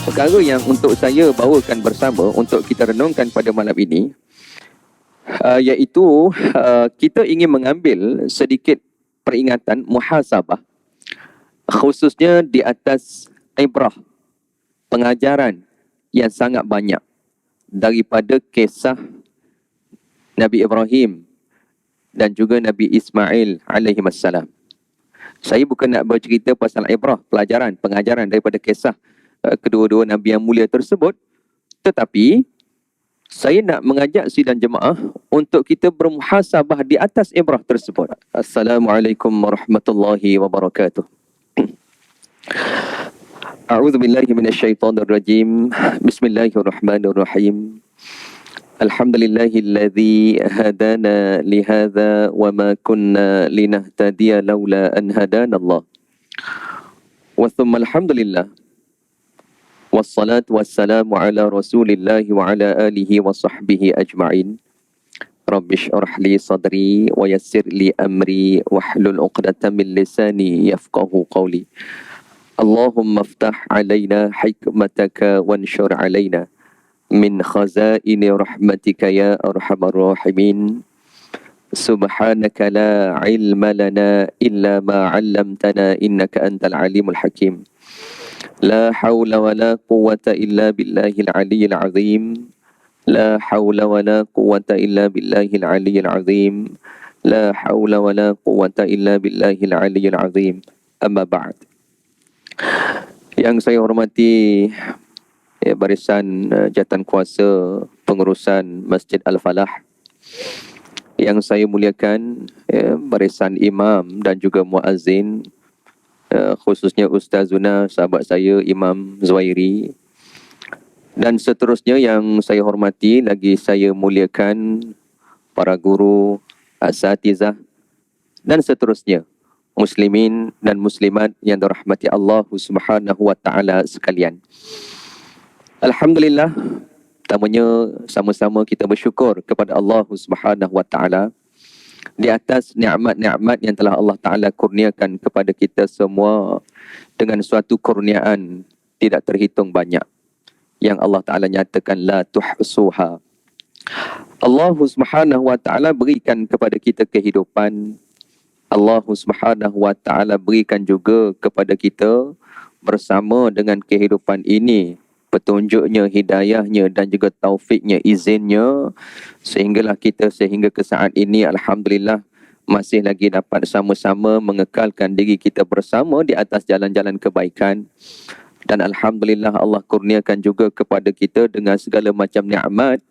Perkara yang untuk saya bawakan bersama untuk kita renungkan pada malam ini, iaitu kita ingin mengambil sedikit peringatan muhasabah, khususnya di atas ibrah, pengajaran yang sangat banyak daripada kisah Nabi Ibrahim dan juga Nabi Ismail alaihi wassalam. Saya bukan nak bercerita pasal ibrah, pelajaran, pengajaran daripada kisah kedua-dua Nabi yang mulia tersebut, tetapi saya nak mengajak sidang jemaah untuk kita bermuhasabah di atas ibrah tersebut. Assalamualaikum warahmatullahi wabarakatuh. A'udzu billahi minasyaitonir rajim. Bismillahirrahmanirrahim. Alhamdulillahilladzi hadana lihadza wa ma kunna linahtadiya laula an hadanallah. Wa thumma alhamdulillah. Wassalatu wassalamu ala rasulillahi wa ala alihi wa sahbihi ajma'in. Rabbi syrah li sadri wa yassir li amri wahlul 'uqdatam min lisani yafqahu qawli. Allahumma aftah alaina hikmataka wanshur alaina min khazaini rahmatika ya arhamar rahimin. Subhanaka la ilma lana illa ma 'allamtana innaka antal alimul hakim. La hawla wa la quwwata illa billahil aliyyil azim. La hawla wa la quwwata illa billahil aliyyil azim. La hawla wa la quwwata illa billahil aliyyil azim. Amma ba'd. Yang saya hormati barisan jawatan kuasa pengurusan Masjid Al-Falah, yang saya muliakan barisan imam dan juga muazzin, khususnya Ustazuna, sahabat saya Imam Zuhairi, dan seterusnya yang saya hormati lagi saya muliakan para guru, asatizah dan seterusnya, muslimin dan muslimat yang dirahmati Allah Subhanahu wa taala sekalian. Alhamdulillah, pertamanya sama-sama kita bersyukur kepada Allah Subhanahu wa taala di atas nikmat-nikmat yang telah Allah Ta'ala kurniakan kepada kita semua dengan suatu kurniaan tidak terhitung banyak, yang Allah Ta'ala nyatakan la tuhsuha. Allah Subhanahu wa Ta'ala berikan kepada kita kehidupan. Allah Subhanahu wa Ta'ala berikan juga kepada kita bersama dengan kehidupan ini petunjuknya, hidayahnya dan juga taufiknya, izinnya, sehinggalah kita sehingga ke saat ini alhamdulillah masih lagi dapat sama-sama mengekalkan diri kita bersama di atas jalan-jalan kebaikan. Dan alhamdulillah Allah kurniakan juga kepada kita dengan segala macam nikmat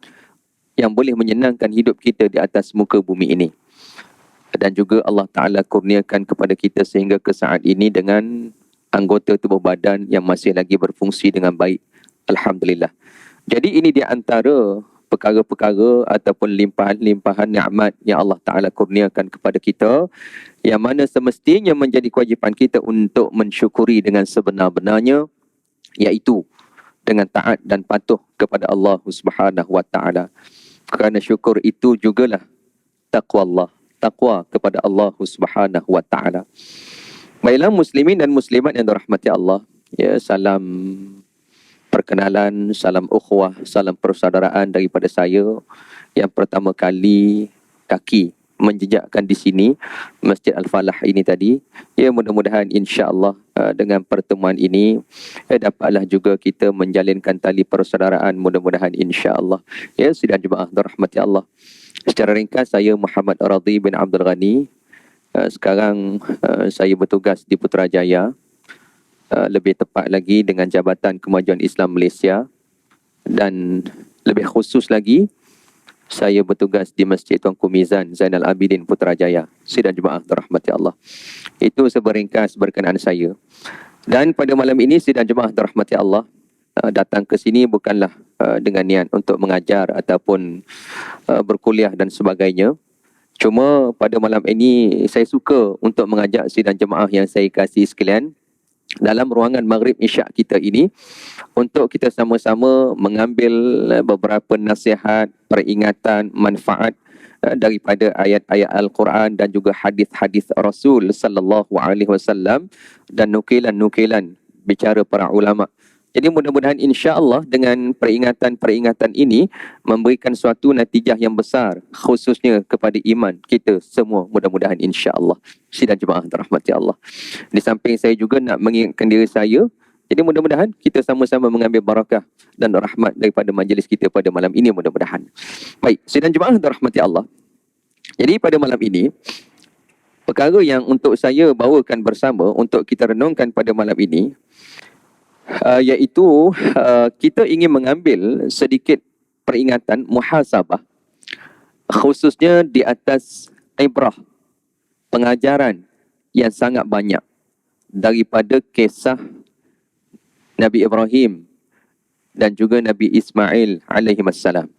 yang boleh menyenangkan hidup kita di atas muka bumi ini. Dan juga Allah Ta'ala kurniakan kepada kita sehingga ke saat ini dengan anggota tubuh badan yang masih lagi berfungsi dengan baik. Alhamdulillah. Jadi ini di antara perkara-perkara ataupun limpahan-limpahan nikmat yang Allah Ta'ala kurniakan kepada kita, yang mana semestinya menjadi kewajipan kita untuk mensyukuri dengan sebenar-benarnya, iaitu dengan taat dan patuh kepada Allah Subhanahu wa Ta'ala. Kerana syukur itu jugalah taqwa Allah, taqwa kepada Allah Subhanahu wa Ta'ala. Baiklah muslimin dan muslimat yang dirahmati Allah, ya, salam perkenalan, salam ukhuwah, salam persaudaraan daripada saya yang pertama kali kaki menjejakkan di sini Masjid Al-Falah ini tadi. Ya, mudah-mudahan insya-Allah dengan pertemuan ini dapatlah juga kita menjalinkan tali persaudaraan, mudah-mudahan insya-Allah. Ya, sidang jemaah dirahmati Allah. Secara ringkas, saya Muhammad Radhi bin Abdul Ghani. Sekarang saya bertugas di Putrajaya, lebih tepat lagi dengan Jabatan Kemajuan Islam Malaysia, dan lebih khusus lagi saya bertugas di Masjid Tuanku Mizan Zainal Abidin Putrajaya. Sidang jemaah dirahmati Allah. Itu seberingkas berkenaan saya. Dan pada malam ini sidang jemaah dirahmati Allah, datang ke sini bukanlah dengan niat untuk mengajar ataupun berkuliah dan sebagainya. Cuma pada malam ini saya suka untuk mengajak sidang jemaah yang saya kasih sekalian dalam ruangan maghrib isyak kita ini untuk kita sama-sama mengambil beberapa nasihat, peringatan, manfaat daripada ayat-ayat Al-Quran dan juga hadis-hadis Rasul sallallahu alaihi wasallam dan nukilan-nukilan bicara para ulama Jadi mudah-mudahan insya-Allah dengan peringatan-peringatan ini memberikan suatu natijah yang besar khususnya kepada iman kita semua, mudah-mudahan insya-Allah. Sidang jemaah dirahmati Allah. Di samping saya juga nak mengingatkan diri saya, jadi mudah-mudahan kita sama-sama mengambil barakah dan rahmat daripada majlis kita pada malam ini, mudah-mudahan. Baik, sidang jemaah dirahmati Allah. Jadi pada malam ini, perkara yang untuk saya bawakan bersama untuk kita renungkan pada malam ini, iaitu kita ingin mengambil sedikit peringatan muhasabah, khususnya di atas ibrah, pengajaran yang sangat banyak daripada kisah Nabi Ibrahim dan juga Nabi Ismail alaihi wassalam.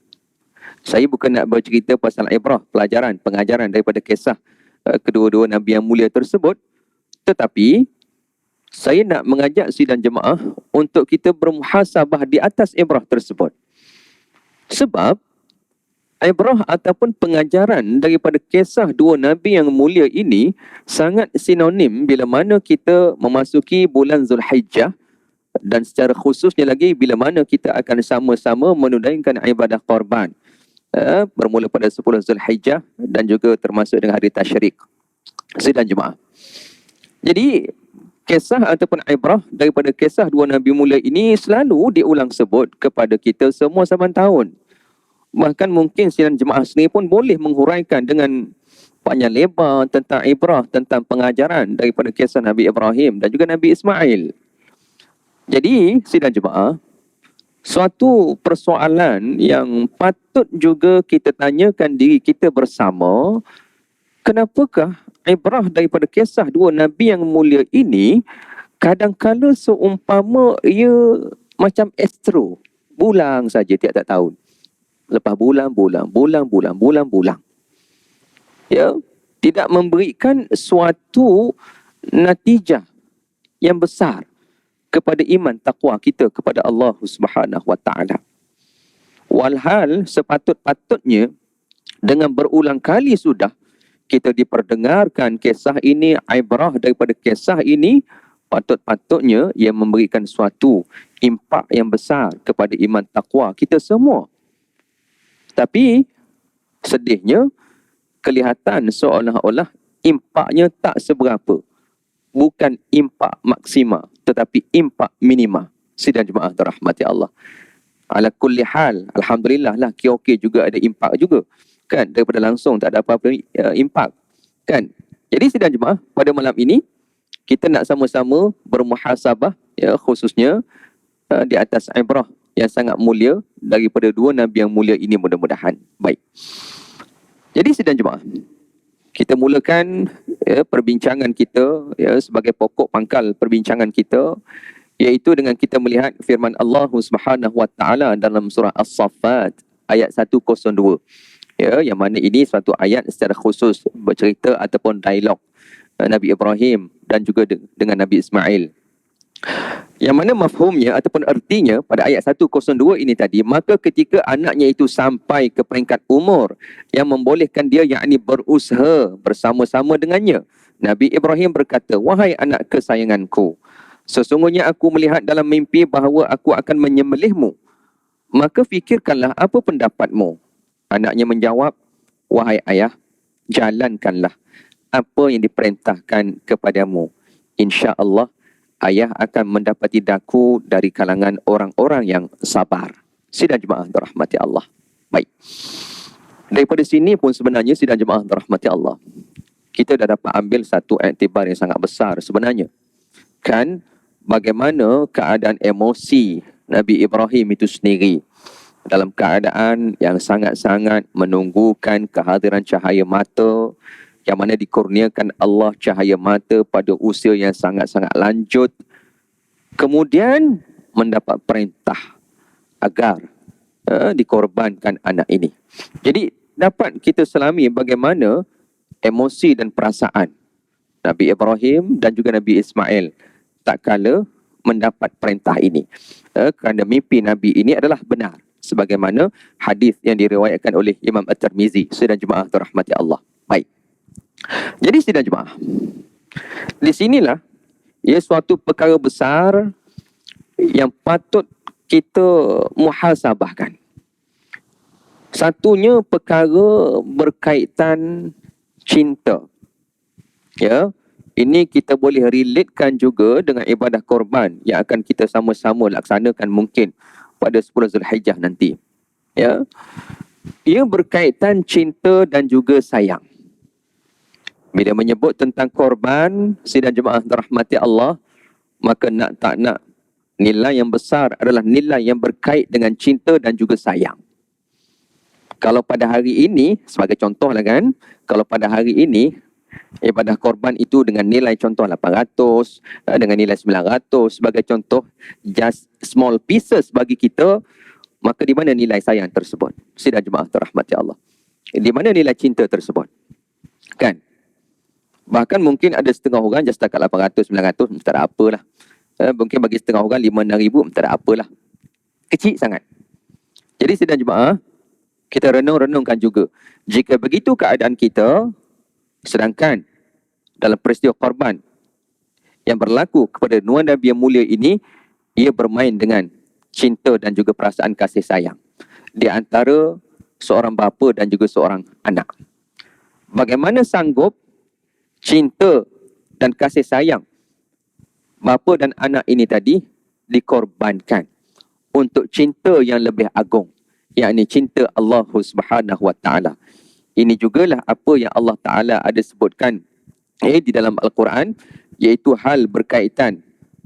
Saya bukan nak bercerita pasal ibrah, pelajaran, pengajaran daripada kisah kedua-dua Nabi yang mulia tersebut, tetapi saya nak mengajak sidang jemaah untuk kita bermuhasabah di atas ibrah tersebut. Sebab ibrah ataupun pengajaran daripada kisah dua Nabi yang mulia ini sangat sinonim bila mana kita memasuki bulan Zulhijjah, dan secara khususnya lagi bila mana kita akan sama-sama menunaikan ibadah korban. Bermula pada 10 Zulhijjah dan juga termasuk dengan hari tasyrik. Sidang jemaah. Jadi kisah ataupun ibrah daripada kisah dua Nabi mulia ini selalu diulang sebut kepada kita semua saban tahun. Bahkan mungkin sidang jemaah sendiri pun boleh menghuraikan dengan panjang lebar tentang ibrah, tentang pengajaran daripada kisah Nabi Ibrahim dan juga Nabi Ismail. Jadi sidang jemaah, suatu persoalan yang patut juga kita tanyakan diri kita bersama, kenapakah ibrah daripada kisah dua Nabi yang mulia ini kadang-kala seumpama ia macam astro, bulan saja tiap-tiap tahun. Lepas bulan, ya, tidak memberikan suatu natijah yang besar kepada iman takwa kita kepada Allah Subhanahu wa taala. Walhal sepatut-patutnya dengan berulang kali sudah kita diperdengarkan kisah ini, ibrah daripada kisah ini, patut-patutnya ia memberikan suatu impak yang besar kepada iman takwa kita semua. Tapi sedihnya kelihatan seolah-olah impaknya tak seberapa. Bukan impak maksima, tetapi impak minima. Sidang jemaah dirahmati Allah. Ala kulli hal, alhamdulillah lah, okey juga ada impak juga. Kan, daripada langsung tak ada apa-apa impak. Kan? Jadi sidang jemaah, pada malam ini kita nak sama-sama bermuhasabah, ya, khususnya di atas ibrah yang sangat mulia daripada dua Nabi yang mulia ini, mudah-mudahan. Baik. Jadi sidang jemaah, kita mulakan perbincangan kita, ya, sebagai pokok pangkal perbincangan kita, iaitu dengan kita melihat firman Allah Subhanahu wa taala dalam surah As-Saffat ayat 102. Ya, yang mana ini suatu ayat secara khusus bercerita ataupun dialog Nabi Ibrahim dan juga dengan Nabi Ismail. Yang mana mafhumnya ataupun artinya pada ayat 102 ini tadi, maka ketika anaknya itu sampai ke peringkat umur yang membolehkan dia, yakni berusaha bersama-sama dengannya, Nabi Ibrahim berkata, "Wahai anak kesayanganku, sesungguhnya aku melihat dalam mimpi bahawa aku akan menyembelihmu. Maka fikirkanlah apa pendapatmu." Anaknya menjawab, "Wahai ayah, jalankanlah apa yang diperintahkan kepadamu. Insya-Allah ayah akan mendapati daku dari kalangan orang-orang yang sabar." Sidang jemaah dirahmati Allah. Baik. Daripada sini pun sebenarnya sidang jemaah dirahmati Allah, kita dah dapat ambil satu iktibar yang sangat besar sebenarnya. Kan, bagaimana keadaan emosi Nabi Ibrahim itu sendiri dalam keadaan yang sangat-sangat menunggukan kehadiran cahaya mata, yang mana dikurniakan Allah cahaya mata pada usia yang sangat-sangat lanjut, kemudian mendapat perintah agar dikorbankan anak ini. Jadi dapat kita selami bagaimana emosi dan perasaan Nabi Ibrahim dan juga Nabi Ismail tak kala mendapat perintah ini. Kerana mimpi Nabi ini adalah benar, sebagaimana hadis yang diriwayatkan oleh Imam At-Tirmizi. Sidang jemaah dirahmati Allah. Baik. Jadi sidang jemaah, di sinilah ia suatu perkara besar yang patut kita muhasabahkan. Satunya perkara berkaitan cinta. Ya, ini kita boleh relatekan juga dengan ibadah korban yang akan kita sama-sama laksanakan mungkin pada 10 Zulhijjah nanti. Ya, ia berkaitan cinta dan juga sayang. Bila menyebut tentang korban, sidang jemaah dirahmati Allah, maka nak tak nak, nilai yang besar adalah nilai yang berkait dengan cinta dan juga sayang. Kalau pada hari ini, sebagai contoh lah kan, kalau pada hari ini, ibadah korban itu dengan nilai contoh 800, dengan nilai 900, sebagai contoh, just small pieces bagi kita, maka di mana nilai sayang tersebut? Sidang jemaah terrahmati Allah. Di mana nilai cinta tersebut? Kan? Bahkan mungkin ada setengah orang just setakat 800, 900, tak ada apalah. Mungkin bagi setengah orang 5-6,000, tak ada apalah. Kecil sangat. Jadi sidang jemaah, kita renung-renungkan juga. Jika begitu keadaan kita, sedangkan dalam peristiwa korban yang berlaku kepada Nuan Nabi yang mulia ini, ia bermain dengan cinta dan juga perasaan kasih sayang di antara seorang bapa dan juga seorang anak. Bagaimana sanggup cinta dan kasih sayang bapa dan anak ini tadi dikorbankan untuk cinta yang lebih agung, yakni cinta Allah Subhanahu wa taala. Ini jugalah apa yang Allah Taala ada sebutkan di dalam Al-Quran, iaitu hal berkaitan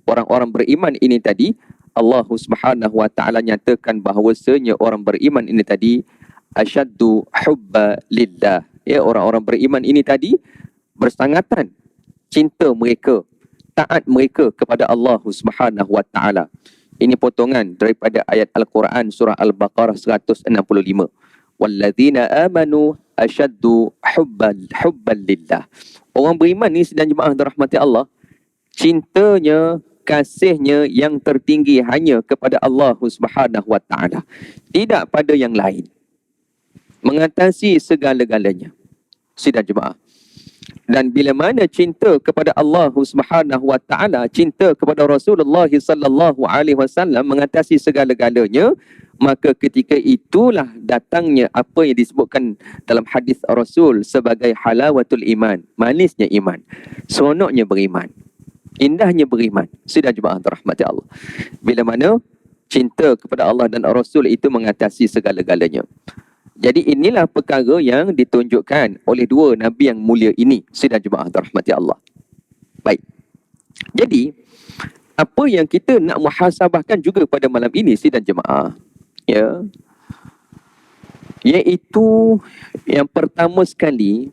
orang-orang beriman ini tadi. Allah Subhanahu wa taala nyatakan bahawasanya orang beriman ini tadi asyaddu hubba lillah. Ya, orang-orang beriman ini tadi bersangatan cinta mereka, taat mereka kepada Allah Subhanahu wa taala. Ini potongan daripada ayat Al-Quran surah Al-Baqarah 165. Walladzina amanu asyaddu hubban lillah. Orang beriman ni sedang jemaah dirahmati Allah, cintanya, kasihnya yang tertinggi hanya kepada Allah Subhanahu wa taala, tidak pada yang lain, mengatasi segala-galanya. Sidang jemaah. Dan bila mana cinta kepada Allah Subhanahu wa taala, cinta kepada Rasulullah sallallahu alaihi wasallam mengatasi segala-galanya, maka ketika itulah datangnya apa yang disebutkan dalam hadis Rasul sebagai halawatul iman, manisnya iman, seronoknya beriman, indahnya beriman. Sidang jemaah rahmati Allah. Bila mana cinta kepada Allah dan Rasul itu mengatasi segala-galanya. Jadi inilah perkara yang ditunjukkan oleh dua Nabi yang mulia ini. Sidang jemaah rahmati Allah. Baik. Jadi, apa yang kita nak muhasabahkan juga pada malam ini, sidang jemaah, ya, iaitu yang pertama sekali,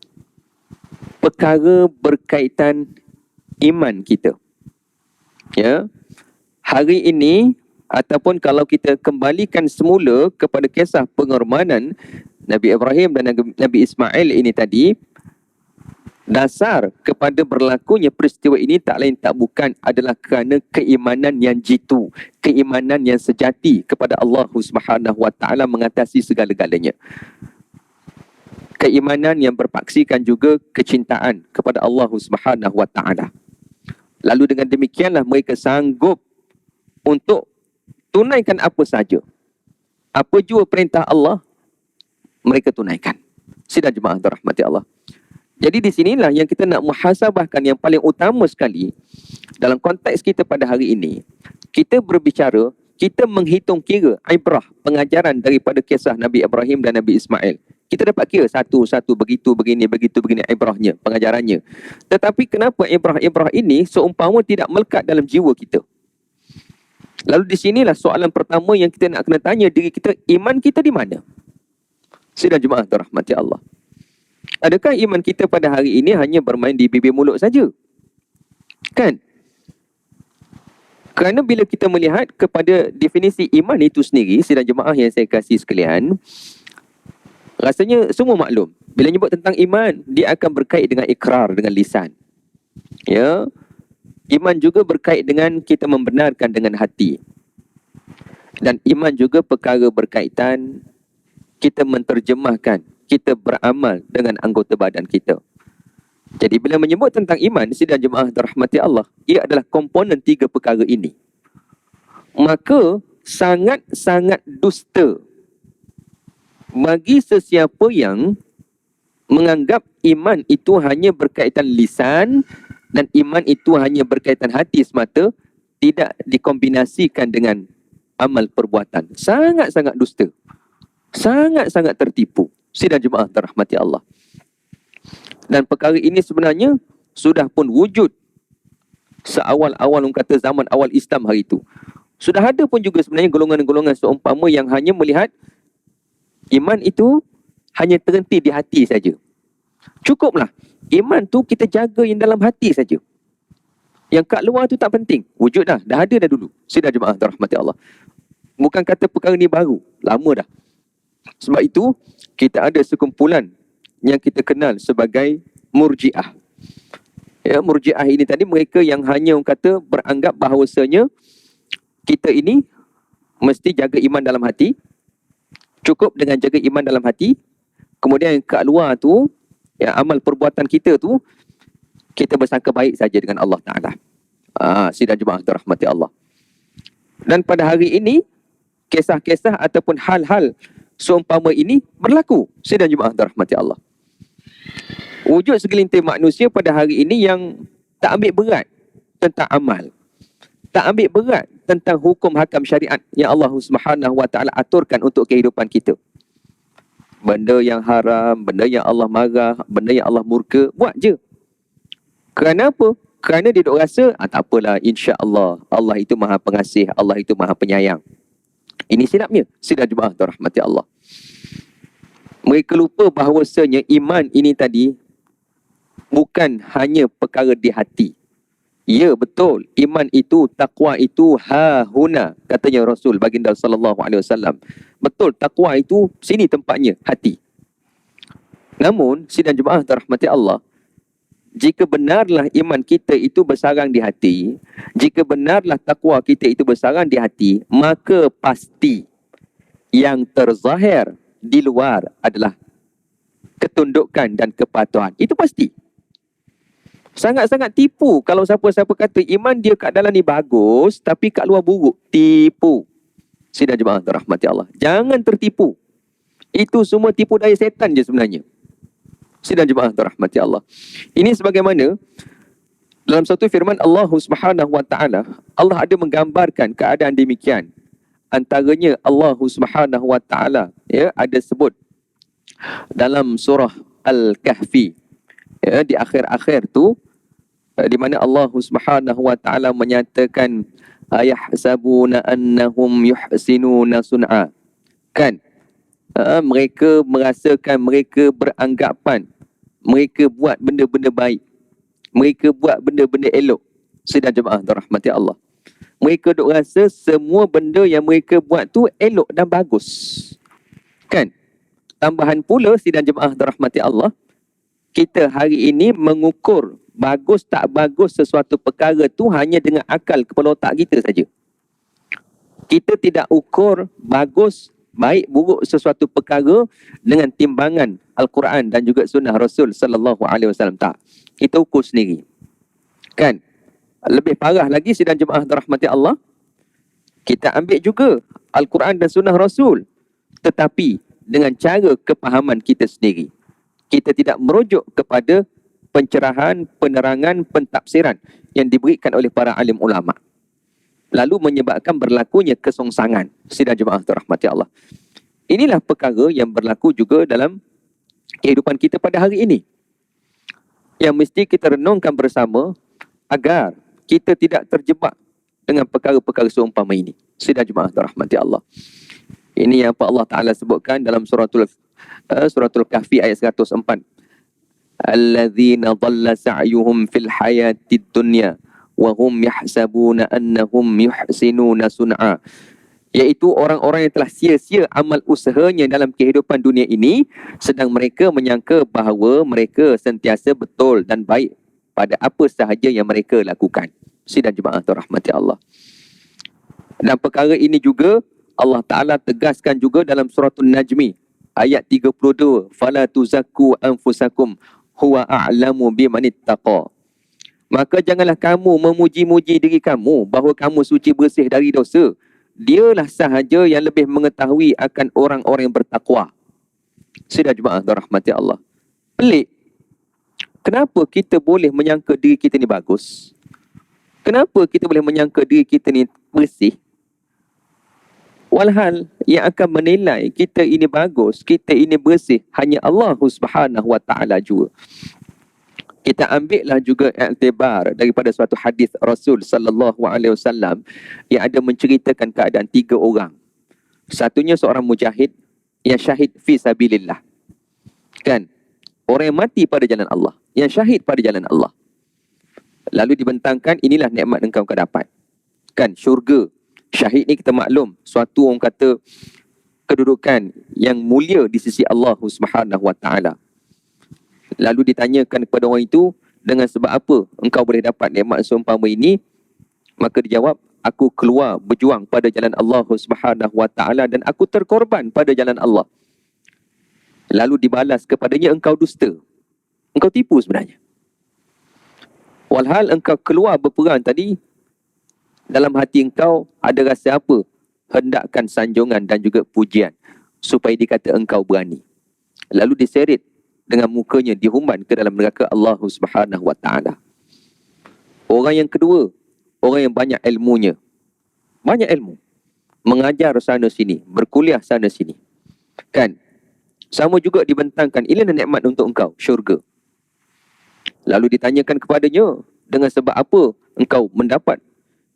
perkara berkaitan iman kita. Ya. Hari ini, ataupun kalau kita kembalikan semula kepada kisah pengorbanan Nabi Ibrahim dan Nabi Ismail ini tadi, dasar kepada berlakunya peristiwa ini tak lain tak bukan adalah kerana keimanan yang jitu, keimanan yang sejati kepada Allah Subhanahu wa taala mengatasi segala-galanya. Keimanan yang berpaksikan juga kecintaan kepada Allah Subhanahu wa taala. Lalu dengan demikianlah mereka sanggup untuk tunaikan apa saja. Apa jua perintah Allah, mereka tunaikan. Sidang jemaah rahmati Allah. Jadi di sinilah yang kita nak muhasabahkan yang paling utama sekali dalam konteks kita pada hari ini. Kita berbicara, kita menghitung kira ibrah, pengajaran daripada kisah Nabi Ibrahim dan Nabi Ismail. Kita dapat kira satu-satu begitu begini ibrahnya, pengajarannya. Tetapi kenapa ibrah-ibrah ini seumpama tidak melekat dalam jiwa kita? Lalu di sinilah soalan pertama yang kita nak kena tanya diri kita, iman kita di mana? Sidang jemaah rahmati Allah. Adakah iman kita pada hari ini hanya bermain di bibir mulut saja? Kan? Kerana bila kita melihat kepada definisi iman itu sendiri, sidang jemaah yang saya kasih sekalian, rasanya semua maklum. Bila nyebut tentang iman, dia akan berkait dengan ikrar, dengan lisan. Ya. Iman juga berkait dengan kita membenarkan dengan hati. Dan iman juga perkara berkaitan kita menterjemahkan, kita beramal dengan anggota badan kita. Jadi bila menyebut tentang iman, sidang jemaah dirahmati Allah, ia adalah komponen tiga perkara ini. maka sangat-sangat dusta bagi sesiapa yang menganggap iman itu hanya berkaitan lisan dan iman itu hanya berkaitan hati semata, tidak dikombinasikan dengan amal perbuatan. Sangat-sangat dusta. Sangat-sangat tertipu. Sidang jemaah terrahmati Allah. Dan perkara ini sebenarnya sudah pun wujud seawal-awal orang kata zaman awal Islam hari itu. Sudah ada pun juga sebenarnya golongan-golongan seumpama yang hanya melihat iman itu hanya terhenti di hati saja. Cukuplah. Iman tu kita jaga yang dalam hati saja. Yang kat luar tu tak penting. Wujud dah. Dah ada dah dulu. Sidang jemaah terrahmati Allah. Bukan kata perkara ni baru. Lama dah. Sebab itu, kita ada sekumpulan yang kita kenal sebagai Murji'ah. Ya, Murji'ah ini tadi mereka yang hanya orang kata beranggap bahawasanya kita ini mesti jaga iman dalam hati. Cukup dengan jaga iman dalam hati. Kemudian yang kat luar tu, yang amal perbuatan kita tu, kita bersangka baik saja dengan Allah Ta'ala. Sidang jemaah terrahmati Allah. Dan pada hari ini, kisah-kisah ataupun hal-hal seumpama ini berlaku. Sidang jemaah terrahmati Allah. Wujud segelintir manusia pada hari ini yang tak ambil berat tentang amal. Tak ambil berat tentang hukum hakam syariat yang Allah Subhanahu Wa Ta'ala aturkan untuk kehidupan kita. Benda yang haram, benda yang Allah marah, benda yang Allah murka, buat je. Kerana apa? Kerana dia duk rasa, tak apalah, insya-Allah, Allah itu maha pengasih, Allah itu maha penyayang. Ini silapnya, sidang jemaah terrahmati Allah. Mereka lupa bahawasanya iman ini tadi bukan hanya perkara di hati. Ya, betul. Iman itu, taqwa itu hahuna, katanya Rasul baginda sallallahu alaihi wasallam. Betul, taqwa itu sini tempatnya, hati. Namun, sidang jemaah terrahmati Allah, jika benarlah iman kita itu bersarang di hati, jika benarlah taqwa kita itu bersarang di hati, maka pasti yang terzahir di luar adalah ketundukan dan kepatuhan. Itu pasti. Sangat-sangat tipu kalau siapa-siapa kata iman dia kat dalam ni bagus tapi kat luar buruk. Tipu. Sidang jemaah terrahmati Allah. Jangan tertipu. Itu semua tipu daya setan je sebenarnya. Sidang jemaah terrahmati Allah. Ini sebagaimana dalam satu firman Allah Subhanahu Wa Ta'ala, Allah ada menggambarkan keadaan demikian. Antaranya Allah Subhanahu Wa Ta'ala ada sebut dalam surah Al-Kahfi, di akhir-akhir tu, di mana Allah Subhanahu Wa Ta'ala menyatakan ayahsabuna annahum yuhsinuna sun'a. Kan? Mereka merasakan, mereka beranggapan mereka buat benda-benda baik. Mereka buat benda-benda elok. Sidang jemaah terrahmati Allah. Mereka duk rasa semua benda yang mereka buat tu elok dan bagus. Kan? Tambahan pula, sidang jemaah terrahmati Allah, kita hari ini mengukur bagus tak bagus sesuatu perkara tu hanya dengan akal kepala otak kita saja. Kita tidak ukur bagus, baik, buruk sesuatu perkara dengan timbangan Al-Quran dan juga sunnah Rasul sallallahu alaihi wasallam. Tak. Kita ukur sendiri. Kan? Lebih parah lagi, sidang jemaah dirahmati Allah, kita ambil juga Al-Quran dan sunnah Rasul, tetapi dengan cara kepahaman kita sendiri. Kita tidak merujuk kepada pencerahan, penerangan, pentafsiran yang diberikan oleh para alim ulama. Lalu menyebabkan berlakunya kesongsangan. Sidang jemaah dirahmati Allah. Inilah perkara yang berlaku juga dalam kehidupan kita pada hari ini, yang mesti kita renungkan bersama agar kita tidak terjebak dengan perkara-perkara seumpama ini. Sidang jemaah dirahmati Allah. Ini yang Allah Ta'ala sebutkan dalam suratul Kahfi ayat 104. Alladzina dhalla sa'yuhum fil hayatid dunya wa hum yahsabuna annahum yuhsinuna sun'a. Iaitu orang-orang yang telah sia-sia amal usahanya dalam kehidupan dunia ini, sedang mereka menyangka bahawa mereka sentiasa betul dan baik pada apa sahaja yang mereka lakukan. Sidang jemaah rahmati Allah. Dan perkara ini juga Allah Ta'ala tegaskan juga dalam suratul Najmi ayat 32. Fala tuzakku anfusakum huwa a'lamu bimanittaqa. Maka janganlah kamu memuji-muji diri kamu bahawa kamu suci bersih dari dosa. dialah sahaja yang lebih mengetahui akan orang-orang yang bertakwa. Sudah jemaah dirahmati Allah. Pelik. Kenapa kita boleh menyangka diri kita ni bagus? Kenapa kita boleh menyangka diri kita ni bersih? Walhal yang akan menilai kita ini bagus, kita ini bersih, hanya Allah Subhanahu Wa Taala juga. Kita ambillah juga iktibar daripada suatu hadis Rasul sallallahu alaihi wasallam yang ada menceritakan keadaan 3 orang. Satunya seorang mujahid yang syahid fi sabilillah. Kan? Orang yang mati pada jalan Allah, yang syahid pada jalan Allah. Lalu dibentangkan, inilah nikmat engkau dapat. Kan, syurga. Syahid ni kita maklum, suatu orang kata kedudukan yang mulia di sisi Allah Subhanahu Wa Taala. Lalu ditanyakan kepada orang itu, dengan sebab apa engkau boleh dapat nikmat seumpama ini? Maka dijawab, aku keluar berjuang pada jalan Allah Subhanahu Wa Taala dan aku terkorban pada jalan Allah. Lalu dibalas kepadanya, engkau dusta. Engkau tipu sebenarnya. Walhal engkau keluar berperang tadi, dalam hati engkau ada rasa apa? Hendakkan sanjungan dan juga pujian supaya dikata engkau berani. Lalu diseret dengan mukanya dihumban ke dalam neraka Allah Subhanahu Wa Taala. Orang yang kedua, orang yang banyak ilmunya. Banyak ilmu. Mengajar sana sini, berkuliah sana sini. Kan? Sama juga dibentangkan, inilah nikmat untuk engkau, syurga. Lalu ditanyakan kepadanya, dengan sebab apa engkau mendapat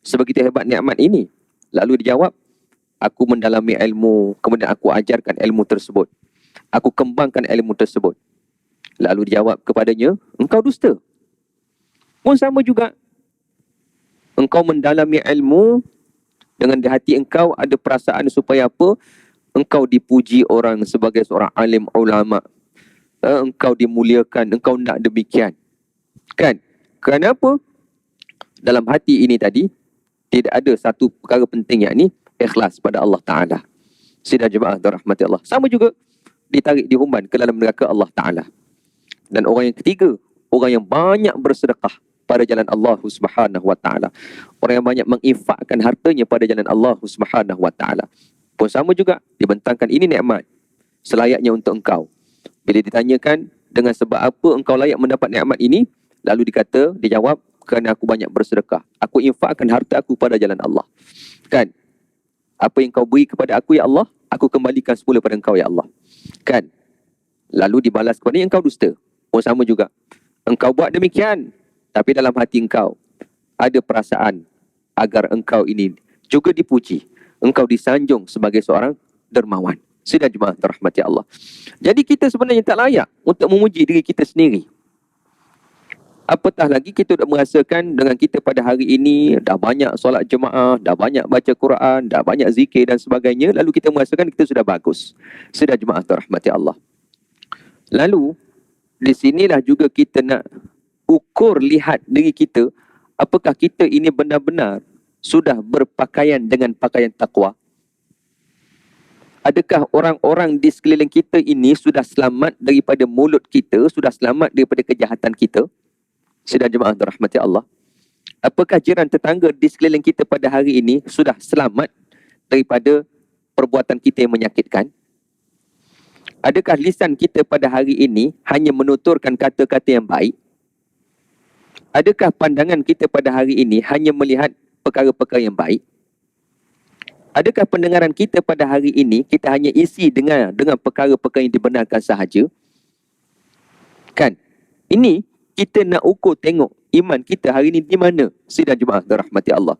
sebegitu hebat nikmat ini? Lalu dijawab, aku mendalami ilmu, kemudian aku ajarkan ilmu tersebut. Aku kembangkan ilmu tersebut. Lalu dijawab kepadanya, engkau dusta. Pun sama juga. Engkau mendalami ilmu, dengan di hati engkau ada perasaan supaya apa? Engkau dipuji orang sebagai seorang alim ulama. Engkau dimuliakan, engkau nak demikian. Kan? Kenapa? Dalam hati ini tadi, tidak ada satu perkara penting, yakni ikhlas pada Allah Ta'ala. Sidang jemaah dirahmati Allah. Sama juga ditarik dihumban ke dalam neraka Allah Ta'ala. Dan orang yang ketiga, orang yang banyak bersedekah pada jalan Allah Subhanahu Wa Ta'ala. Orang yang banyak menginfakkan hartanya pada jalan Allah Subhanahu Wa Ta'ala. Pun sama juga dibentangkan, ini nikmat selayaknya untuk engkau. Bila ditanyakan dengan sebab apa engkau layak mendapat nikmat ini, lalu dijawab, kerana aku banyak bersedekah. Aku infakkan harta aku pada jalan Allah. Kan? Apa yang kau beri kepada aku ya Allah, aku kembalikan semula pada engkau ya Allah. Kan? Lalu dibalas kepada engkau dusta. Pun sama juga. Engkau buat demikian, tapi dalam hati engkau ada perasaan agar engkau ini juga dipuji. Engkau disanjung sebagai seorang dermawan. Sidang jemaah dirahmati Allah. Jadi kita sebenarnya tak layak untuk memuji diri kita sendiri. Apatah lagi kita dah merasakan dengan kita pada hari ini dah banyak solat jemaah, dah banyak baca Quran, dah banyak zikir dan sebagainya, lalu kita merasakan kita sudah bagus. Sidang jemaah dirahmati Allah. Lalu di sinilah juga kita nak ukur lihat diri kita, apakah kita ini benar-benar sudah berpakaian dengan pakaian takwa? Adakah orang-orang di sekeliling kita ini sudah selamat daripada mulut kita, sudah selamat daripada kejahatan kita? Sidang jemaah dirahmati Allah. Apakah jiran tetangga di sekeliling kita pada hari ini sudah selamat daripada perbuatan kita yang menyakitkan? Adakah lisan kita pada hari ini hanya menuturkan kata-kata yang baik? Adakah pandangan kita pada hari ini hanya melihat perkara-perkara yang baik? Adakah pendengaran kita pada hari ini kita hanya isi dengan perkara-perkara yang dibenarkan sahaja? Kan? Ini kita nak ukur tengok iman kita hari ini di mana. Sidang jemaah dirahmati Allah.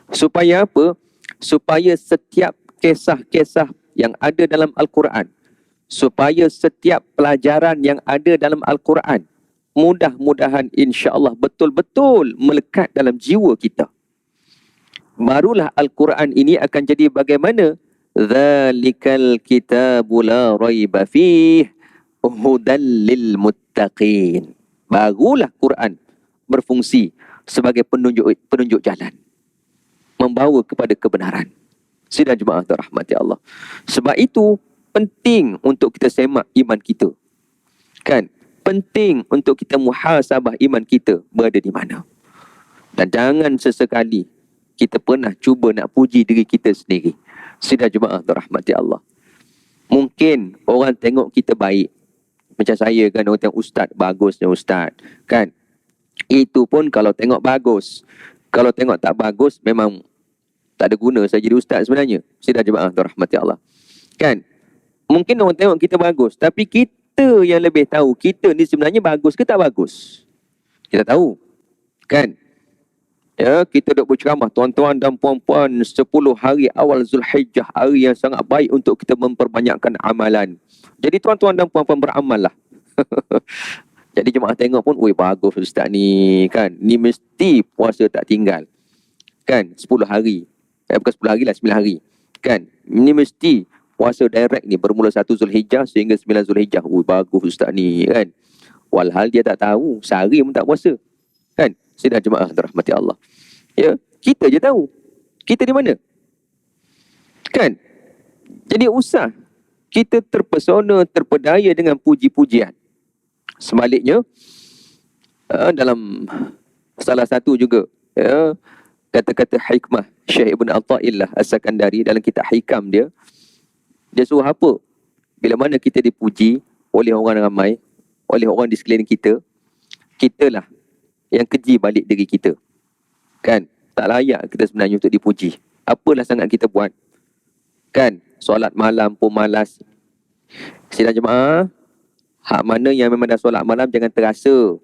Supaya apa? Supaya setiap kisah-kisah yang ada dalam Al-Quran, supaya setiap pelajaran yang ada dalam Al-Quran, mudah-mudahan insya-Allah betul-betul melekat dalam jiwa kita. Barulah Al-Quran ini akan jadi bagaimana? Dzalikal kitabu la raiba fih hudal lil muttaqin. Barulah Quran berfungsi sebagai penunjuk jalan, membawa kepada kebenaran. Sidang jemaah dirahmati Allah. Sebab itu penting untuk kita semak iman kita. Kan? Penting untuk kita muhasabah iman kita berada di mana. Dan jangan sesekali kita pernah cuba nak puji diri kita sendiri? Sidang jemaah dirahmati Allah. Mungkin orang tengok kita baik. Macam saya kan, orang tengok ustaz, bagusnya ustaz. Kan? Itu pun kalau tengok bagus. Kalau tengok tak bagus, memang tak ada guna saya jadi ustaz sebenarnya. Sidang jemaah dirahmati Allah. Kan? Mungkin orang tengok kita bagus. Tapi kita yang lebih tahu, kita ni sebenarnya bagus ke tak bagus. Kita tahu. Kan? Ya, kita duk berceramah, tuan-tuan dan puan-puan, 10 hari awal Zulhijjah, hari yang sangat baik untuk kita memperbanyakkan amalan. Jadi tuan-tuan dan puan-puan beramal lah. Jadi jemaah tengok pun, weh bagus ustaz ni, kan. Ni mesti puasa tak tinggal. Kan, 10 hari. Bukan 10 hari lah, 9 hari. Kan, ni mesti puasa direct ni, bermula 1 Zulhijjah sehingga 9 Zulhijjah. Weh bagus ustaz ni, kan. Walhal dia tak tahu, sehari pun tak puasa. Kan, sidang jemaah dirahmati Allah. Ya, kita je tahu. Kita di mana? Kan? Jadi usah kita terpesona, terpedaya dengan puji-pujian. Sebaliknya, dalam salah satu juga, ya, kata-kata hikmah Syekh Ibn Atha'illah As-Sakandari dalam kitab Hikam dia, dia suruh apa? Bila mana kita dipuji oleh orang ramai, oleh orang di sekeliling kita, kitalah yang keji balik diri kita. Kan? Tak layak kita sebenarnya untuk dipuji. Apalah sangat kita buat. Kan? Solat malam pun malas. Sidang jemaah, hak mana yang memang dah solat malam jangan terasa.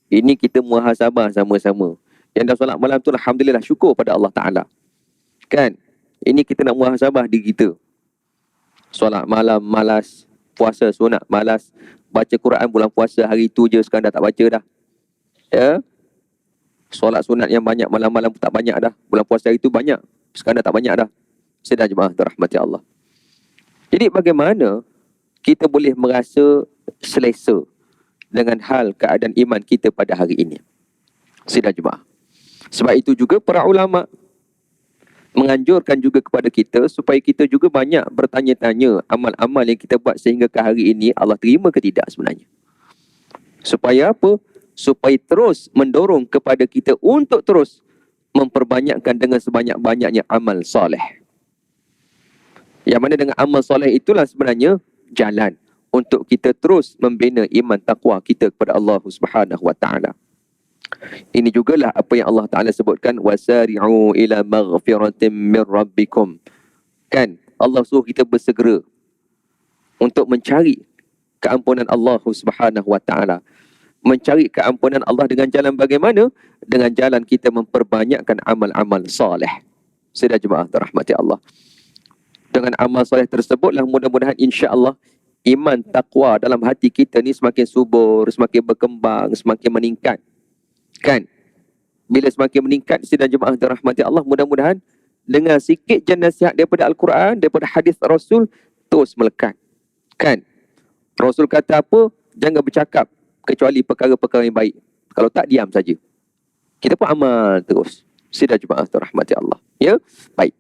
Ini kita muhasabah sama-sama. Yang dah solat malam tu alhamdulillah, syukur pada Allah Ta'ala. Kan? Ini kita nak muhasabah diri kita. Solat malam malas, puasa sunat malas, baca Quran bulan puasa hari tu je sekarang dah tak baca dah. Ya. Solat sunat yang banyak malam-malam pun tak banyak dah. Bulan puasa hari tu banyak, sekarang dah tak banyak dah. Sedang jemaah dirahmati Allah. Jadi bagaimana kita boleh merasa selesa dengan hal keadaan iman kita pada hari ini? Sedang jemaah. Sebab itu juga para ulama menganjurkan juga kepada kita supaya kita juga banyak bertanya-tanya amal-amal yang kita buat sehingga ke hari ini Allah terima ke tidak sebenarnya. Supaya apa? Supaya terus mendorong kepada kita untuk terus memperbanyakkan dengan sebanyak-banyaknya amal soleh. Yang mana dengan amal soleh itulah sebenarnya jalan untuk kita terus membina iman taqwa kita kepada Allah Subhanahu wa taala. Ini jugalah apa yang Allah Ta'ala sebutkan, wasari'u ila maghfiratin min rabbikum. Kan? Allah suruh kita bersegera untuk mencari keampunan Allah Subhanahu wa taala. Mencari keampunan Allah dengan jalan bagaimana? Dengan jalan kita memperbanyakkan amal-amal soleh. Sedang jemaah dirahmati Allah. Dengan amal soleh tersebutlah mudah-mudahan insya-Allah iman taqwa dalam hati kita ni semakin subur, semakin berkembang, semakin meningkat. Kan? Bila semakin meningkat, sedang jemaah dirahmati Allah, mudah-mudahan dengan sikit je nasihat daripada Al-Quran, daripada hadis Rasul, terus melekat. Kan? Rasul kata apa? Jangan bercakap kecuali perkara-perkara yang baik. Kalau tak, diam saja. Kita pun amal terus. Sedang jemaah dirahmati Allah. Ya? Baik.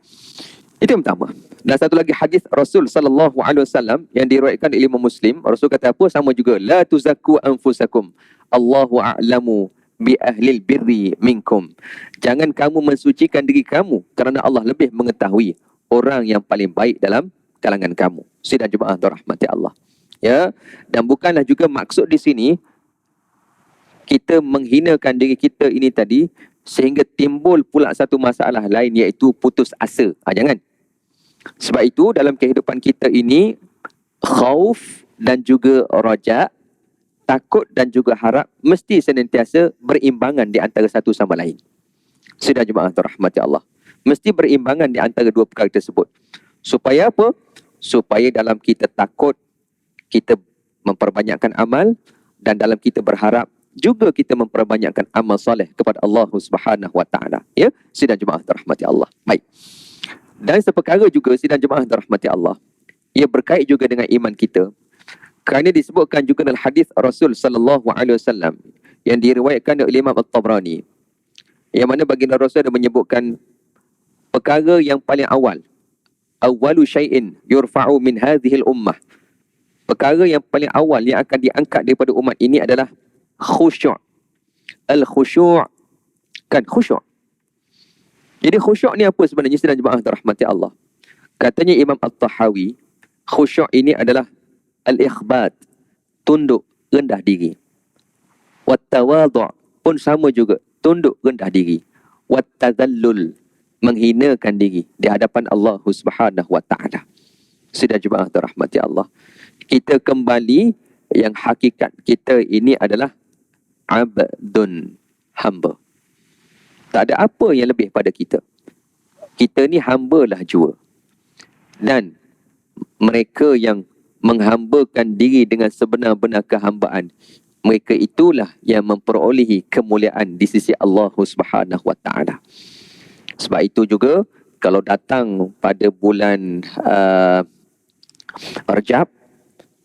Itu yang pertama. Dan satu lagi hadis Rasul sallallahu alaihi wasallam yang diriwayatkan oleh Imam Muslim, Rasul kata apa? Sama juga, la tuzakku anfusakum, Allahu a'lamu bi ahlil birri minkum. Jangan kamu mensucikan diri kamu kerana Allah lebih mengetahui orang yang paling baik dalam kalangan kamu. Sidang jemaah dirahmati Allah. Ya, dan bukanlah juga maksud di sini kita menghinakan diri kita ini tadi sehingga timbul pula satu masalah lain, iaitu putus asa. Jangan. Sebab itu dalam kehidupan kita ini, khauf dan juga raja, takut dan juga harap mesti senantiasa berimbangan di antara satu sama lain. Sedang jemaah dirahmati Allah. Mesti berimbangan di antara dua perkara tersebut. Supaya apa? Supaya dalam kita takut, kita memperbanyakkan amal, dan dalam kita berharap juga kita memperbanyakkan amal soleh kepada Allah Subhanahu wa taala. Ya, sedang jemaah dirahmati Allah. Baik. Dan seperkara juga sedang jemaah dirahmati Allah, ia berkait juga dengan iman kita. Kerana disebutkan juga dalam hadis Rasul sallallahu alaihi wasallam yang diriwayatkan oleh Imam At-Tabrani, yang mana baginda Rasul ada menyebutkan perkara yang paling awal, awwalu syai'in yurfa'u min hadhil ummah. Perkara yang paling awal yang akan diangkat daripada umat ini adalah khusyuk. Al-khusyuk, kan, khusyuk. Jadi khusyuk ni apa sebenarnya sidang jemaah dirahmati Allah? Katanya Imam At-Tahawi, khusyuk ini adalah al-ikhbat, tunduk rendah diri. Wat-tawadhu' pun sama juga, tunduk rendah diri. Wat-tadhallul, menghinakan diri di hadapan Allah Subhanahu wa taala. Sidang jemaah dirahmati Allah. Kita kembali yang hakikat kita ini adalah abdun, hamba. Tak ada apa yang lebih pada kita. Kita ni hambalah jua. Dan mereka yang menghambakan diri dengan sebenar-benar kehambaan, mereka itulah yang memperolehi kemuliaan di sisi Allah Subhanahu wa taala. Sebab itu juga kalau datang pada bulan Rajab,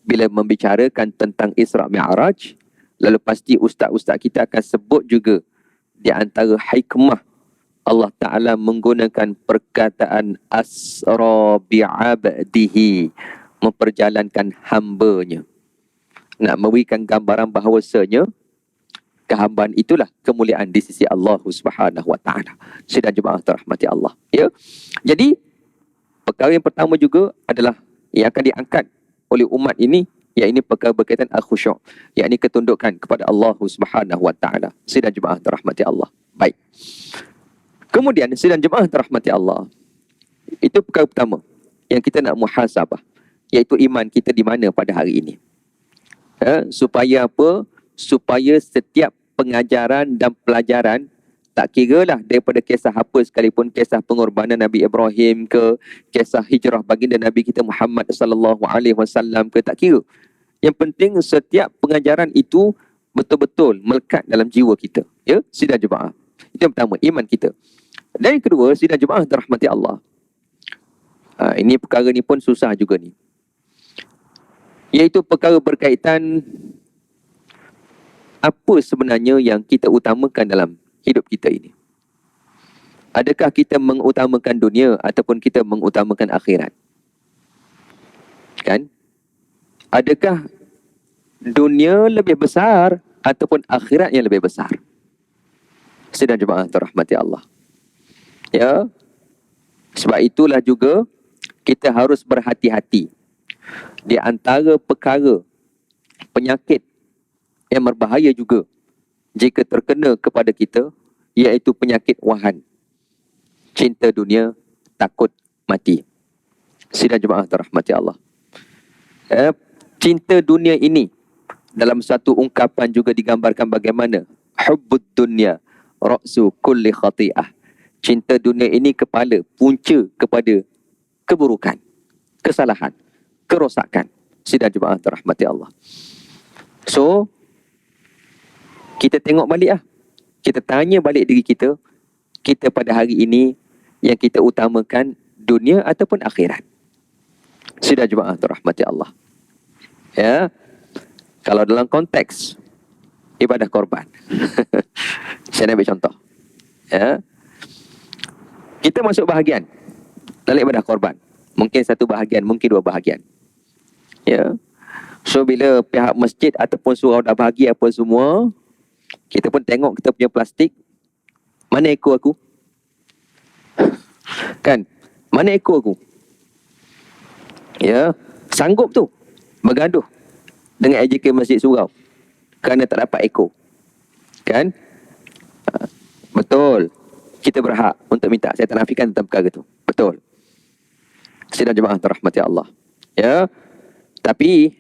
bila membicarakan tentang Isra' Mi'raj, lalu pasti ustaz-ustaz kita akan sebut juga di antara hikmah Allah Ta'ala menggunakan perkataan asra bi'abdihi, memperjalankan hambanya. Nak memberikan gambaran bahawasanya kehambaan itulah kemuliaan di sisi Allah Subhanahu wa taala. Sidang jemaah terahmati Allah. Ya. Jadi perkara yang pertama juga adalah yang akan diangkat oleh umat ini, iaitu perkara berkaitan al-khusyuk, iaitu ketundukan kepada Allah Subhanahu wa taala. Sidang jemaah terahmati Allah. Baik. Kemudian sidang jemaah terahmati Allah, itu perkara pertama yang kita nak muhasabah, iaitu iman kita di mana pada hari ini. Supaya apa? Supaya setiap pengajaran dan pelajaran, tak kiralah daripada kisah apa sekalipun, kisah pengorbanan Nabi Ibrahim ke, kisah hijrah baginda Nabi kita Muhammad sallallahu alaihi wasallam ke, tak kira. Yang penting setiap pengajaran itu betul-betul melekat dalam jiwa kita. Ya, sidang jemaah. Itu yang pertama, iman kita. Dan yang kedua, sidang jemaah dirahmati Allah. Ini perkara ni pun susah juga ni. Iaitu perkara berkaitan apa sebenarnya yang kita utamakan dalam hidup kita ini. Adakah kita mengutamakan dunia ataupun kita mengutamakan akhirat? Kan? Adakah dunia lebih besar ataupun akhirat yang lebih besar? Sidang jemaah terahmati Allah. Ya. Sebab itulah juga kita harus berhati-hati di antara perkara penyakit yang berbahaya juga jika terkena kepada kita, iaitu penyakit wahan, cinta dunia, takut mati. Sidang jemaah terahmati Allah. Cinta dunia ini dalam satu ungkapan juga digambarkan bagaimana hubbud dunya ra'su kulli khati'ah. Cinta dunia ini kepala, punca kepada keburukan, kesalahan, kerosakan. Sidang jemaah terahmati Allah. So, kita tengok balik lah. Kita tanya balik diri kita, kita pada hari ini yang kita utamakan dunia ataupun akhirat. Sidang jemaah terahmati Allah. Ya. Kalau dalam konteks ibadah korban. Saya nak ambil contoh. Ya. Kita masuk bahagian dalam ibadah korban. Mungkin satu bahagian, mungkin dua bahagian. Ya. So bila pihak masjid ataupun surau dah bahagi apa semua, kita pun tengok kita punya plastik, mana ekor aku? Kan? Mana ekor aku? Ya, sanggup tu bergaduh dengan AJK Masjid Surau kerana tak dapat ekor. Kan? Betul. Kita berhak untuk minta. Saya tak nafikan tentang perkara tu. Betul. Sidang jemaah terahmati Allah. Ya. Tapi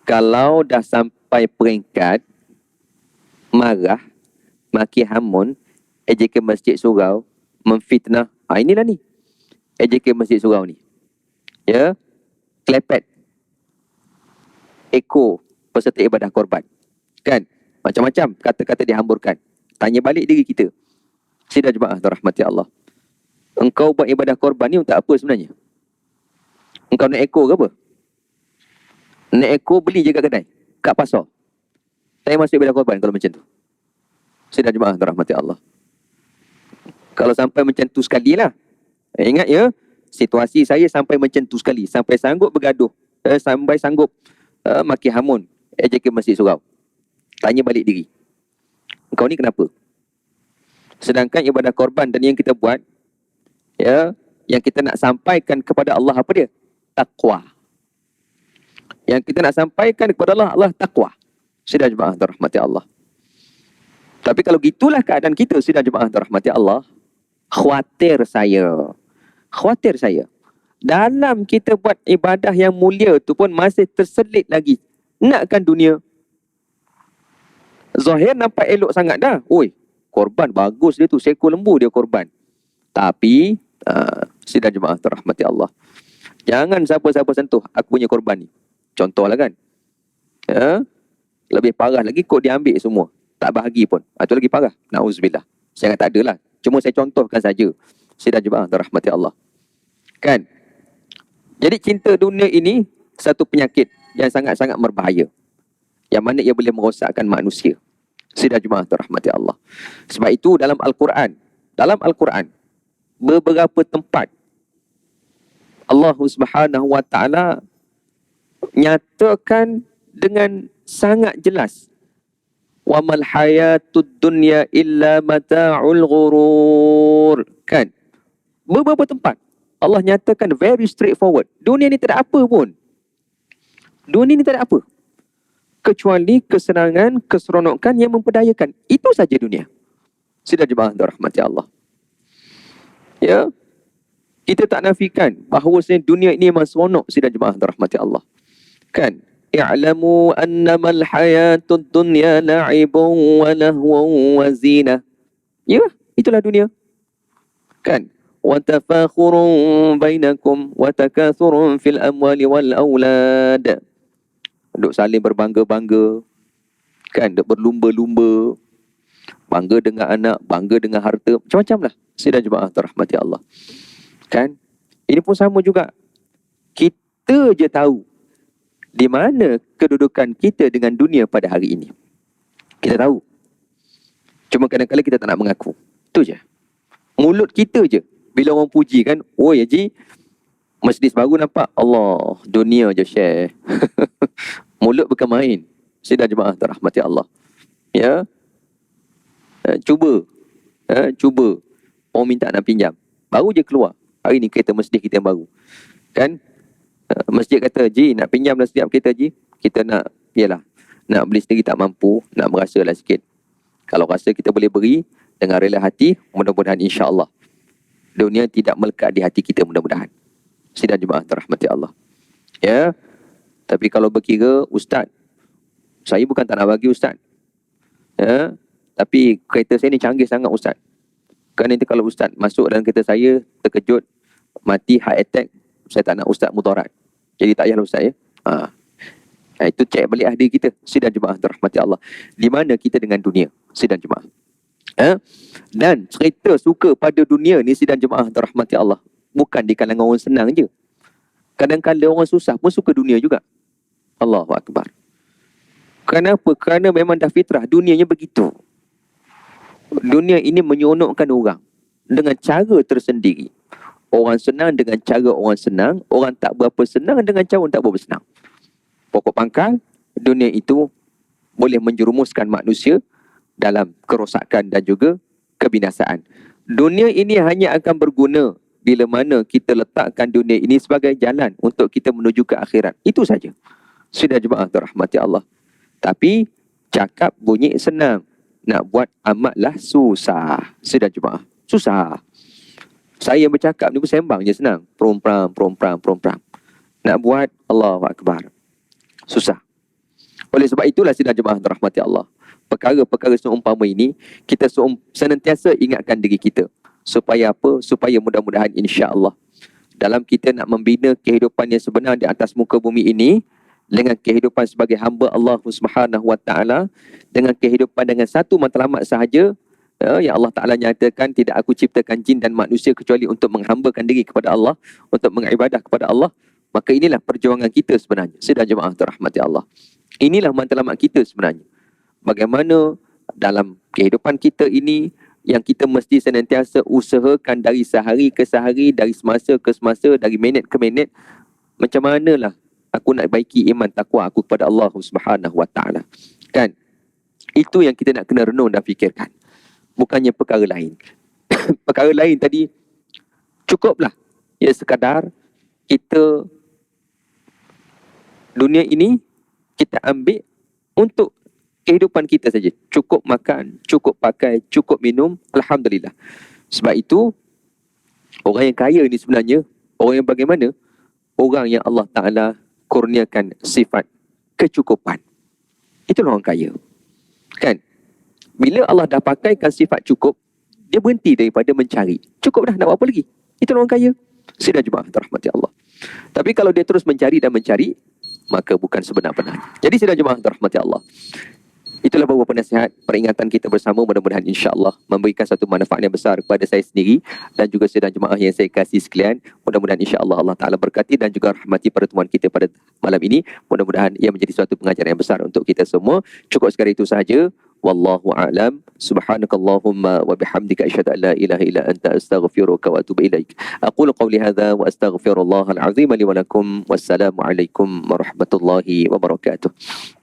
kalau dah sampai peringkat marah, maki hamun, AJK Masjid Surau memfitnah. Inilah ni AJK Masjid Surau ni. Ya. Klepet ekor peserta ibadah korban. Kan? Macam-macam kata-kata dihamburkan. Tanya balik diri kita. Sidang jemaah dirahmati Allah. Engkau buat ibadah korban ni untuk apa sebenarnya? Engkau nak ekor ke apa? Nak ekor beli je kat kedai, kat pasar. Saya masuk ibadah korban kalau macam tu. Sidang jemaah dirahmati Allah. Kalau sampai macam tu sekali lah. Ingat ya, situasi saya sampai macam tu sekali. Sampai sanggup bergaduh. Sampai sanggup maki hamun AJK Masjid Surau. Tanya balik diri. Engkau ni kenapa? Sedangkan ibadah korban dan yang kita buat, ya, yang kita nak sampaikan kepada Allah apa dia? Taqwa. Yang kita nak sampaikan kepada Allah, Allah taqwa. Sidang jemaah dirahmati Allah. Tapi kalau gitulah keadaan kita, sidang jemaah dirahmati Allah, khawatir saya, dalam kita buat ibadah yang mulia tu pun masih terselit lagi nakkan dunia. Zahir nampak elok sangat dah. Oi, korban bagus dia tu, seekor lembu dia korban. Tapi sidang jemaah dirahmati Allah, jangan siapa-siapa sentuh aku punya korban ni. Contohlah kan. Ya, lebih parah lagi kok dia ambil semua, tak bahagi pun. Itu lagi parah. Nauzubillah. Saya kata tak adalah. Cuma saya contohkan saja. Sidang jemaah dirahmati Allah. Kan? Jadi cinta dunia ini satu penyakit yang sangat-sangat berbahaya, yang mana ia boleh merosakkan manusia. Sidang jemaah dirahmati Allah. Sebab itu dalam Al-Quran, beberapa tempat Allah Subhanahu wa taala nyatakan dengan sangat jelas, wa mal hayatud dunya illa mata'ul ghurur. Kan? Beberapa tempat Allah nyatakan very straightforward, dunia ni tak ada apa pun. Dunia ni tak ada apa kecuali kesenangan, keseronokan yang memperdayakan. Itu saja dunia. Sidang jemaah dirahmati Allah. Ya, kita tak nafikan bahawa dunia ini memang seronok, sidang jemaah dirahmati Allah. Kan? I'lamu annamal hayatud dunya la'ibun wa lahwun wa zinah. Ya, itulah dunia. Kan? Wa tafakhurun bainakum wa takathurun fil amwali wal aulad. Duk saling berbangga-bangga. Kan? Duk berlumba-lumba. Bangga dengan anak, bangga dengan harta, macam-macam lah. Sidang jemaah dirahmati Allah. Kan? Ini pun sama juga. Kita je tahu di mana kedudukan kita dengan dunia pada hari ini. Kita tahu. Cuma kadang-kadang kita tak nak mengaku. Itu je. Mulut kita je. Bila orang puji kan, oi Haji, majlis baru nampak, Allah, dunia je share. Mulut bukan main. Sidang jemaah dirahmati Allah. Ya. Cuba. Orang minta nak pinjam. Baru je keluar. Hari ni kereta masjid kita yang baru. Kan? Masjid kata, Ji, nak pinjam dah setiap kereta Ji. Kita nak, yalah, nak beli sendiri tak mampu, nak merasa lah sikit. Kalau rasa kita boleh beri dengan rela hati, mudah-mudahan insya-Allah dunia tidak melekat di hati kita, mudah-mudahan. Sidang jemaah dirahmati Allah. Ya. Tapi kalau berkira, Ustaz, saya bukan tak nak bagi Ustaz. Ya. Tapi kereta saya ni canggih sangat Ustaz. Kan nanti kalau Ustaz masuk dalam kereta saya, terkejut, mati, heart attack, saya tak nak Ustaz mudarat. Jadi tak payahlah Ustaz ya. Itu cek balik hati kita. Sidang jemaah dirahmati Allah. Di mana kita dengan dunia? Sidang jemaah. Dan cerita suka pada dunia ni, sidang jemaah dirahmati Allah, bukan di kalangan orang senang je. Kadang-kadang orang susah pun suka dunia juga. Allahu Akbar. Kenapa? Kerana memang dah fitrah dunianya begitu. Dunia ini menyeronokkan orang dengan cara tersendiri. Orang senang dengan cara orang senang, orang tak berapa senang dengan cara orang tak berapa senang. Pokok pangkal, dunia itu boleh menjerumuskan manusia dalam kerosakan dan juga kebinasaan. Dunia ini hanya akan berguna bila mana kita letakkan dunia ini sebagai jalan untuk kita menuju ke akhirat. Itu saja. Sudah jemaah dirahmati Allah. Tapi cakap bunyi senang, nak buat amatlah susah. Sudah jemaah, susah. Saya bercakap ni pun sembang je senang. Perompram. Nak buat, Allahu Akbar, susah. Oleh sebab itulah sidang jemaah dirahmati Allah, perkara-perkara seumpama ini kita senantiasa ingatkan diri kita. Supaya apa? Supaya mudah-mudahan insya-Allah dalam kita nak membina kehidupan yang sebenar di atas muka bumi ini, dengan kehidupan sebagai hamba Allah Subhanahu wa taala, dengan kehidupan dengan satu matlamat sahaja, yang Allah Ta'ala nyatakan, tidak aku ciptakan jin dan manusia kecuali untuk menghambakan diri kepada Allah, untuk mengibadah kepada Allah. Maka inilah perjuangan kita sebenarnya. Sidang jemaah dirahmati Allah, inilah matlamat kita sebenarnya. Bagaimana dalam kehidupan kita ini yang kita mesti senantiasa usahakan dari sehari ke sehari, dari semasa ke semasa, dari minit ke minit, macam manalah aku nak baiki iman takwa aku kepada Allah Subhanahu wa taala. Kan? Itu yang kita nak kena renung dan fikirkan. bukannya perkara lain. Perkara lain tadi cukuplah. Ya sekadar kita dunia ini kita ambil untuk kehidupan kita saja. Cukup makan, cukup pakai, cukup minum, alhamdulillah. Sebab itu orang yang kaya ni sebenarnya orang yang bagaimana? Orang yang Allah Ta'ala kurniakan sifat kecukupan. Itulah orang kaya. Kan? Bila Allah dah pakaikan sifat cukup, dia berhenti daripada mencari. Cukup dah, nak buat apa lagi? Itulah orang kaya. Sidang jemaah rahmati Allah. Tapi kalau dia terus mencari dan mencari, maka bukan sebenar-benarnya. Jadi sidang jemaah rahmati Allah. Itulah beberapa nasihat peringatan kita bersama, mudah-mudahan insya-Allah memberikan satu manfaat yang besar kepada saya sendiri dan juga sidang jemaah yang saya kasih sekalian. Mudah-mudahan insya-Allah Allah Taala berkati dan juga rahmati pertemuan kita pada malam ini. Mudah-mudahan ia menjadi suatu pengajaran yang besar untuk kita semua. Cukup sekali itu sahaja. Wallahu a'lam. Subhanakallahumma wa bihamdika asyhadu an la ilaha illa anta astaghfiruka wa atubu ilaik. Aqulu qawli hadza wa astaghfirullahal azim li wa lakum. Wassalamu alaikum warahmatullahi wabarakatuh.